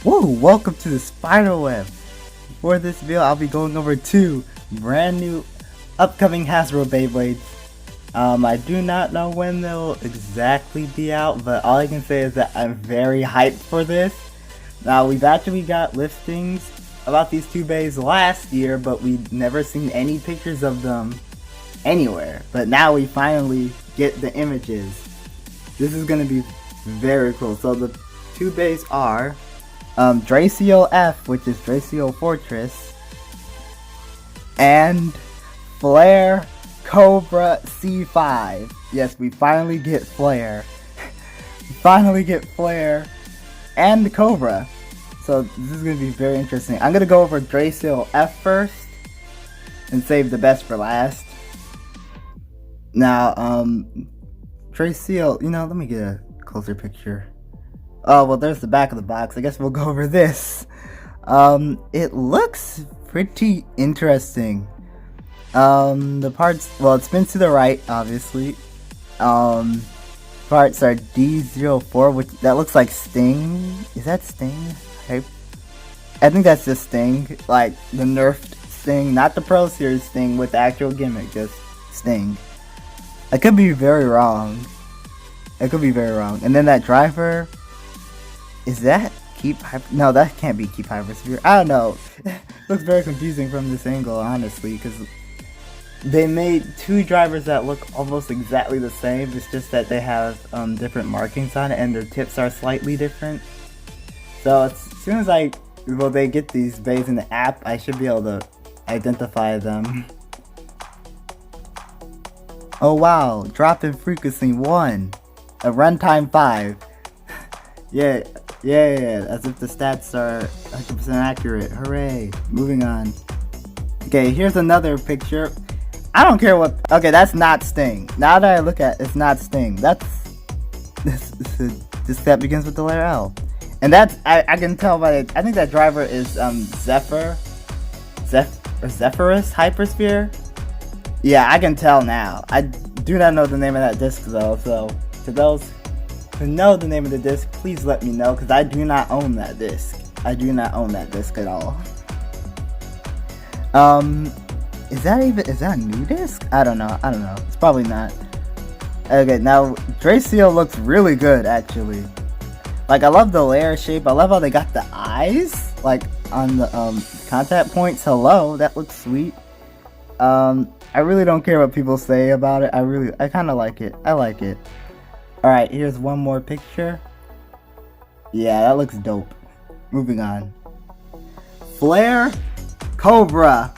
Whoa, welcome to the Spyder web. For this video, I'll be going over 2 brand new upcoming Hasbro Beyblades. I do not know when they'll exactly be out, but all I can say is that I'm very hyped for this. Now, we've actually got listings about these 2 bays last year, but we've never seen any pictures of them anywhere. But now we finally get the images. This is going to be very cool. So the 2 bays are Draciel F, which is Draciel Fortress, and Flare Cobra C5. Yes, we finally get Flare. We finally get Flare and Cobra. So this is going to be very interesting. I'm going to go over Draciel F first and save the best for last. Now, Draciel, let me get a closer picture. Oh, well, there's the back of the box. I guess we'll go over this. It looks pretty interesting. The parts, well, it spins to the right, obviously. Parts are D04, which, that looks like Sting. Is that Sting? I think that's just Sting. Like, the nerfed Sting, not the Pro Series Sting with the actual gimmick, just Sting. I could be very wrong. And then that driver... Is that no, that can't be Keep Hypersphere. I don't know. It looks very confusing from this angle, honestly, because they made 2 drivers that look almost exactly the same. It's just that they have different markings on it, and their tips are slightly different. So as soon as they get these bays in the app, I should be able to identify them. Oh wow, drop in frequency 1, a runtime 5. Yeah, as if the stats are 100% accurate. Hooray. Moving on. Okay, here's another picture. I don't care what... Okay, that's not Sting. Now that I look at it, it's not Sting. That's... This step begins with the letter L. And that's... I can tell by... I think that driver is Zephyrus Hypersphere? Yeah, I can tell now. I do not know the name of that disc though, so to those who know the name of the disc, please let me know, because I do not own that disc. I do not own that disc at all. Is that a new disc? I don't know. It's probably not. Okay, now Draciel looks really good, actually. Like, I love the layer shape. I love how they got the eyes, like, on the contact points. Hello, that looks sweet. I really don't care what people say about it. I kind of like it. I like it. Alright, here's one more picture. Yeah, that looks dope. Moving on. Flare Cobra.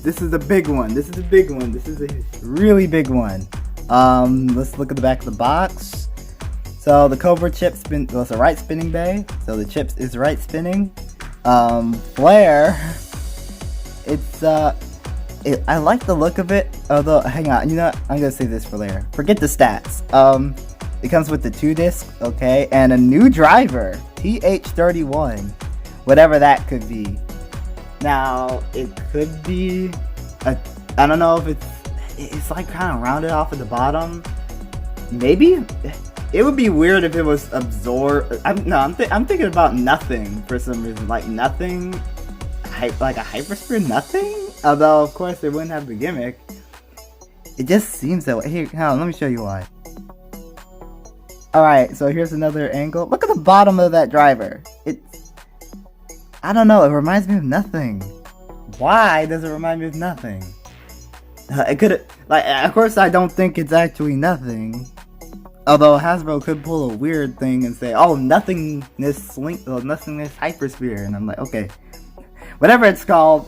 This is the big one. This is a really big one. Let's look at the back of the box. So the Cobra chip spin, well, it's a right spinning bay. So the chips is right spinning. Flare. It's I like the look of it, although, hang on, you know what? I'm gonna save this for later. Forget the stats. It comes with the 2 discs, okay, and a new driver, TH31, whatever that could be. Now, it could be, I don't know if it's like kind of rounded off at the bottom. Maybe? It would be weird if it was absorbed. I'm thinking about nothing for some reason, like nothing, like a Hypersphere nothing? Although, of course, they wouldn't have the gimmick. It just seems that way. Here, hang on, let me show you why. Alright, so here's another angle. Look at the bottom of that driver. I don't know, it reminds me of nothing. Why does it remind me of nothing? It could, like, of course I don't think it's actually nothing. Although Hasbro could pull a weird thing and say, oh, nothingness Hypersphere. And I'm like, okay. Whatever it's called,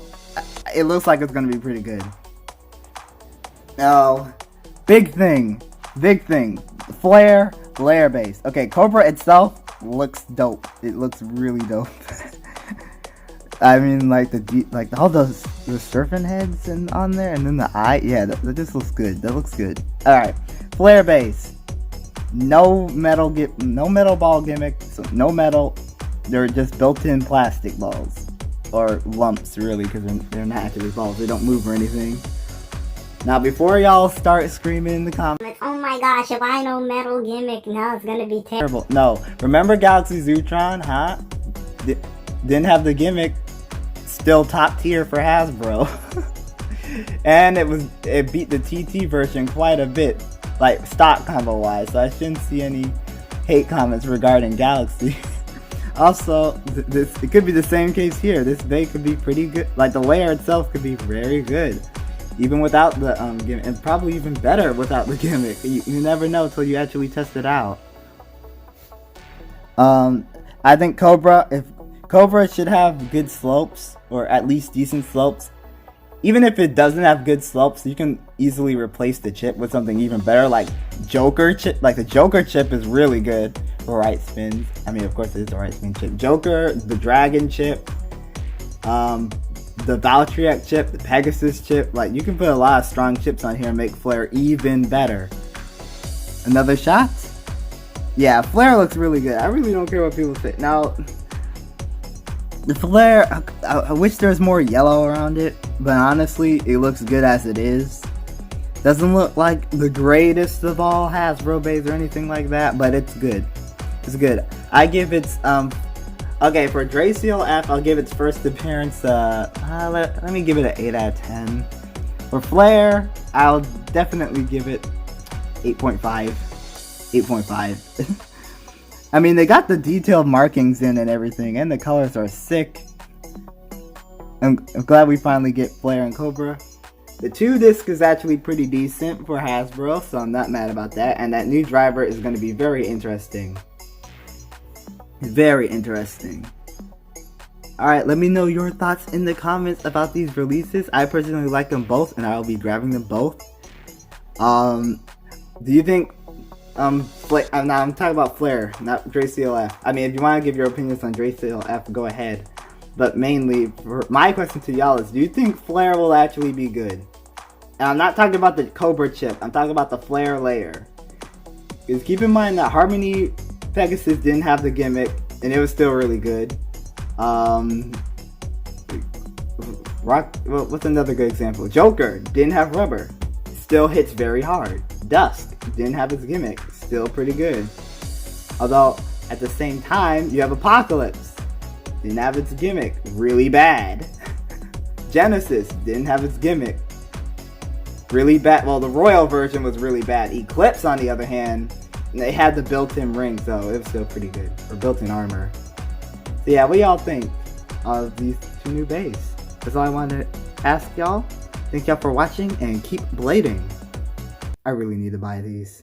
it looks like it's gonna be pretty good. Now, big thing. Flare, layer base. Okay, Cobra itself looks dope. It looks really dope. I mean, like all the surfing heads and on there, and then the eye. Yeah, that just looks good. That looks good. All right, flare base. No metal ball gimmick. So no metal. They're just built-in plastic balls. Or lumps, really, because they're not actually balls. They don't move or anything. Now, before y'all start screaming in the comments, oh my gosh, if I know metal gimmick, now it's gonna be terrible. No, remember Galaxy Zootron, huh? didn't have the gimmick, still top tier for Hasbro. And it beat the TT version quite a bit, like stock combo wise, so I shouldn't see any hate comments regarding Galaxy. Also, it could be the same case here. This Bey could be pretty good, like the layer itself could be very good, even without the gimmick, and probably even better without the gimmick. You never know until you actually test it out. I think Cobra should have good slopes, or at least decent slopes. Even if it doesn't have good slopes, you can easily replace the chip with something even better, like Joker chip. Like the Joker chip is really good for right spins. I mean, of course it is a right spin chip. Joker, the Dragon chip, the Valtryek chip, the Pegasus chip. Like you can put a lot of strong chips on here and make Flare even better. Another shot? Yeah, Flare looks really good. I really don't care what people say. Now, the Flare, I wish there was more yellow around it, but honestly, it looks good as it is. Doesn't look like the greatest of all Hasbro Beys or anything like that, but it's good. It's good. I give its, okay, for Draciel F, I'll give its first appearance, let me give it an 8 out of 10. For Flare, I'll definitely give it 8.5. 8.5. I mean, they got the detailed markings in and everything, and the colors are sick. I'm glad we finally get Flare and Cobra. The 2-disc is actually pretty decent for Hasbro, so I'm not mad about that. And that new driver is going to be very interesting. Very interesting. Alright, let me know your thoughts in the comments about these releases. I personally like them both, and I'll be grabbing them both. Do you think... I'm talking about Flare, not Draciel F. I mean, if you want to give your opinions on Draciel F, go ahead. But mainly, my question to y'all is, do you think Flare will actually be good? And I'm not talking about the Cobra chip, I'm talking about the Flare layer. Because keep in mind that Harmony Pegasus didn't have the gimmick, and it was still really good. What's another good example? Joker didn't have rubber, still hits very hard. Dusk didn't have its gimmick, still pretty good. Although, at the same time, you have Apocalypse, didn't have its gimmick, really bad. Genesis didn't have its gimmick, really bad. Well, the Royal version was really bad. Eclipse, on the other hand, they had the built-in ring, so it was still pretty good, or built-in armor. So yeah, what y'all think of these two new Beys? That's all I wanted to ask y'all. Thank y'all for watching, and keep blading. I really need to buy these.